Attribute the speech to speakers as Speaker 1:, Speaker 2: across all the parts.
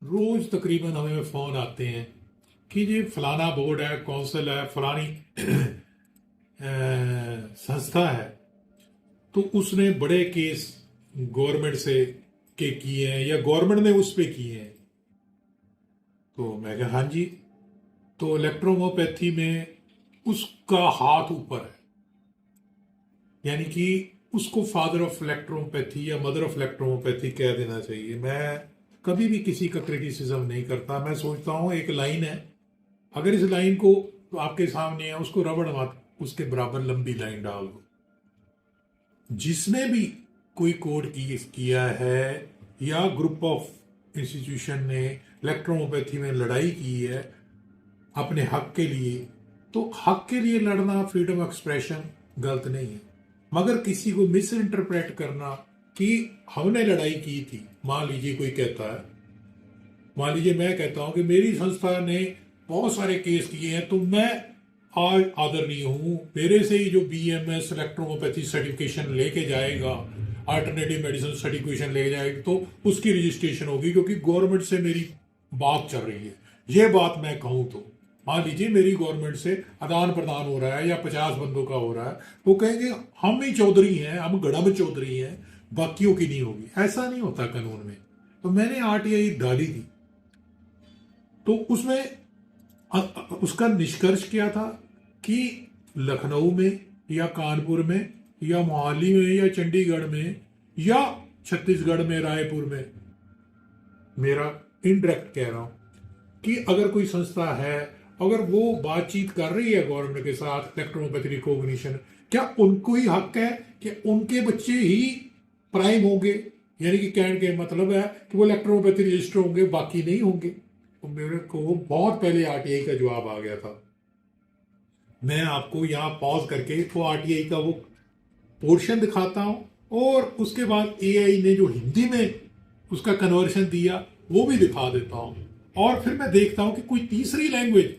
Speaker 1: रोज तकरीबन हमें फोन आते हैं कि जी फलाना बोर्ड है, कौंसिल है, फलानी संस्था है, तो उसने बड़े केस गवर्नमेंट से के किए हैं या गवर्नमेंट ने उस पे किए हैं। तो मैं कहा हाँ जी। तो इलेक्ट्रोहोम्योपैथी में उसका हाथ ऊपर है, यानी कि उसको फादर ऑफ इलेक्ट्रोहोम्योपैथी या मदर ऑफ इलेक्ट्रोहोम्योपैथी कह देना चाहिए। मैं कभी भी किसी का क्रिटिसिज्म नहीं करता। मैं सोचता हूँ एक लाइन है, अगर इस लाइन को तो आपके सामने है, उसको रबड़ मत उसके बराबर लंबी लाइन डाल दो। जिसने भी कोई कोड किया है या ग्रुप ऑफ इंस्टीट्यूशन ने इलेक्ट्रोहोम्योपैथी में लड़ाई की है अपने हक के लिए, तो हक के लिए लड़ना, फ्रीडम ऑफ एक्सप्रेशन गलत नहीं है। मगर किसी को मिस इंटरप्रेट करना कि हमने लड़ाई की थी, मान लीजिए कोई कहता है, मान लीजिए मैं कहता हूं कि मेरी संस्था ने बहुत सारे केस किए हैं तो मैं आज आदरणीय हूं, मेरे से ही जो बीएमएस इलेक्ट्रोहोम्योपैथी सर्टिफिकेशन लेके जाएगा, अल्टरनेटिव मेडिसिन सर्टिफिकेशन लेके जाएगा, तो उसकी रजिस्ट्रेशन होगी क्योंकि गवर्नमेंट से मेरी बात चल रही है। ये बात मैं कहूं तो मान लीजिए मेरी गवर्नमेंट से आदान प्रदान हो रहा है या 50 बंदों का हो रहा है, वो कहेंगे हम ही चौधरी हैं, हम गढ़म चौधरी हैं, बाकियों की नहीं होगी। ऐसा नहीं होता कानून में। तो मैंने आरटीआई डाली थी, तो उसमें उसका निष्कर्ष क्या था कि लखनऊ में या कानपुर में या मोहाली में या चंडीगढ़ में या छत्तीसगढ़ में, रायपुर में, मेरा इनडायरेक्ट कह रहा हूं कि अगर कोई संस्था है, अगर वो बातचीत कर रही है गवर्नमेंट के साथ इलेक्ट्रोहोम्योपैथी रिकॉग्निशन, क्या उनको ही हक है कि उनके बच्चे ही प्राइम होंगे? यानी कि कहने के मतलब है कि वो इलेक्ट्रोहोम्योपैथी रजिस्टर होंगे, बाकी नहीं होंगे। तो मेरे को बहुत पहले आरटीआई का जवाब आ गया था। मैं आपको यहाँ पॉज करके वो आरटीआई का वो पोर्शन दिखाता हूं और उसके बाद एआई ने जो हिंदी में उसका कन्वर्शन दिया वो भी दिखा देता हूं, और फिर मैं देखता हूं कि कोई तीसरी लैंग्वेज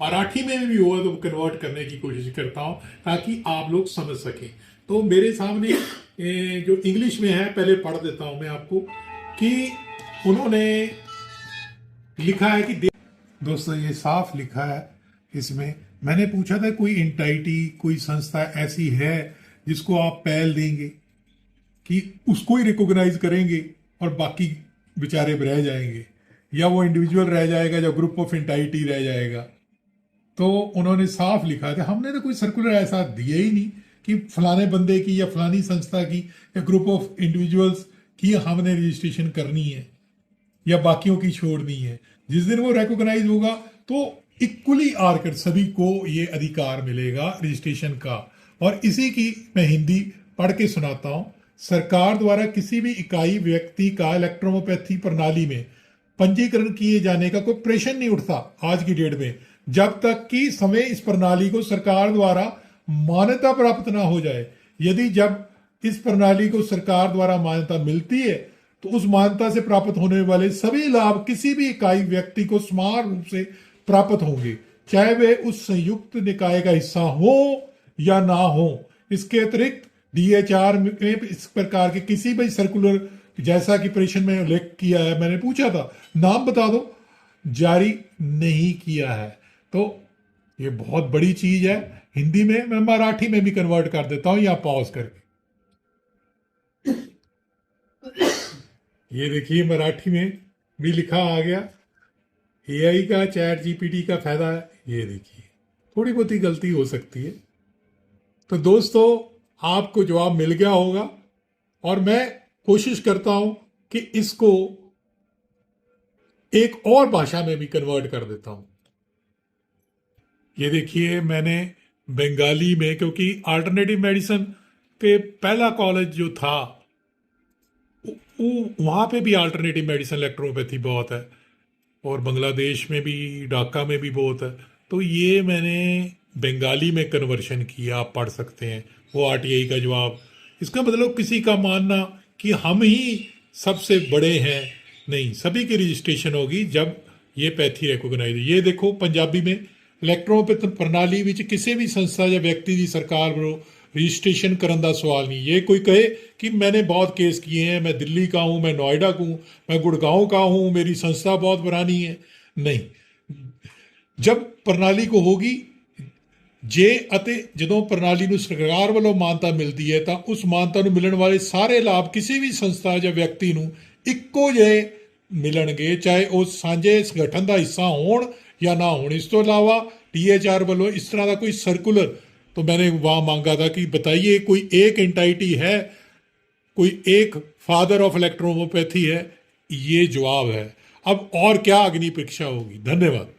Speaker 1: मराठी में भी हुआ तो कन्वर्ट करने की कोशिश करता हूं ताकि आप लोग समझ सकें। तो मेरे सामने जो इंग्लिश में है, पहले पढ़ देता हूं मैं आपको कि उन्होंने लिखा है कि दोस्तों ये साफ लिखा है इसमें। मैंने पूछा था कोई एंटाइटी, कोई संस्था ऐसी है जिसको आप पहल देंगे कि उसको ही रिकॉग्नाइज करेंगे और बाकी बेचारे रह जाएंगे, या वो इंडिविजुअल रह जाएगा या ग्रुप ऑफ एंटाइटी रह जाएगा। तो उन्होंने साफ लिखा था, हमने तो कोई सर्कुलर ऐसा दिया ही नहीं कि फलाने बंदे की या फलानी संस्था की या ग्रुप ऑफ इंडिविजुअल्स की हमने रजिस्ट्रेशन करनी है या बाकियों की छोड़नी है। जिस दिन वो रिकॉग्नाइज होगा तो इक्वली आर्कर सभी को ये अधिकार मिलेगा रजिस्ट्रेशन का। और इसी की मैं हिंदी पढ़ के सुनाता हूं। सरकार द्वारा किसी भी इकाई व्यक्ति का इलेक्ट्रोहोम्योपैथी प्रणाली में पंजीकरण किए जाने का कोई प्रेशर नहीं उठता आज की डेट में, जब तक कि समय इस प्रणाली को सरकार द्वारा मान्यता प्राप्त ना हो जाए। यदि जब इस प्रणाली को सरकार द्वारा मान्यता मिलती है तो उस मान्यता से प्राप्त होने वाले सभी लाभ किसी भी इकाई व्यक्ति को समान रूप से प्राप्त होंगे, चाहे वे उस संयुक्त निकाय का हिस्सा हो या ना हो। इसके अतिरिक्त डीएचआर में इस प्रकार के किसी भी सर्कुलर, जैसा कि प्रेषण में उल्लेख किया है, मैंने पूछा था नाम बता दो, जारी नहीं किया है। तो ये बहुत बड़ी चीज है। हिंदी में मैं मराठी में भी कन्वर्ट कर देता हूं, या पॉज करके ये देखिए मराठी में भी लिखा आ गया। एआई का, चैट जीपीटी का फायदा है। ये देखिए थोड़ी बहुत ही गलती हो सकती है। तो दोस्तों आपको जवाब मिल गया होगा, और मैं कोशिश करता हूं कि इसको एक और भाषा में भी कन्वर्ट कर देता हूं। ये देखिए मैंने बंगाली में, क्योंकि अल्टरनेटिव मेडिसिन पे पहला कॉलेज जो था वहां पे भी अल्टरनेटिव मेडिसिन इलेक्ट्रोपैथी बहुत है, और बांग्लादेश में भी, ढाका में भी बहुत है। तो ये मैंने बंगाली में कन्वर्शन किया, आप पढ़ सकते हैं वो आरटीआई का जवाब। इसका मतलब किसी का मानना कि हम ही सबसे बड़े हैं, नहीं, सभी की रजिस्ट्रेशन होगी जब ये पैथी रिकॉग्नाइज। ये देखो पंजाबी में, इलेक्ट्रोपैथी प्रणाली विच किसी भी संस्था या व्यक्ति की सरकार ਵੱਲੋਂ रजिस्ट्रेशन ਕਰਨ ਦਾ ਸਵਾਲ ਨਹੀਂ। ये कोई कहे कि मैंने बहुत केस किए हैं, मैं दिल्ली का हूँ, मैं नोएडा का हूँ, मैं गुड़गांव का हूँ, मेरी संस्था बहुत पुरानी है, नहीं। जब ਪ੍ਰਣਾਲੀ को होगी ਜੇ ਅਤੇ ਜਦੋਂ ਪ੍ਰਣਾਲੀ ਨੂੰ ਸਰਕਾਰ ਵੱਲੋਂ ਮਾਨਤਾ ਮਿਲਦੀ ਹੈ ਤਾਂ ਉਸ ਮਾਨਤਾ ਨੂੰ ਮਿਲਣ ਵਾਲੇ ਸਾਰੇ ਲਾਭ ਕਿਸੇ ਵੀ ਸੰਸਥਾ ਜਾਂ ਵਿਅਕਤੀ ਨੂੰ ਇੱਕੋ ਜਿਹੇ ਮਿਲਣਗੇ, ਚਾਹੇ ਉਹ ਸਾਂਝੇ ਸੰਗਠਨ ਦਾ ਹਿੱਸਾ ਹੋਣ या ना होने। इस तो अलावा THR वालों इस तरह का कोई सर्कुलर, तो मैंने वहाँ मांगा था कि बताइए कोई एक एंटाइटी है, कोई एक फादर ऑफ इलेक्ट्रोहोम्योपैथी है। ये जवाब है। अब और क्या अग्नि परीक्षा होगी। धन्यवाद।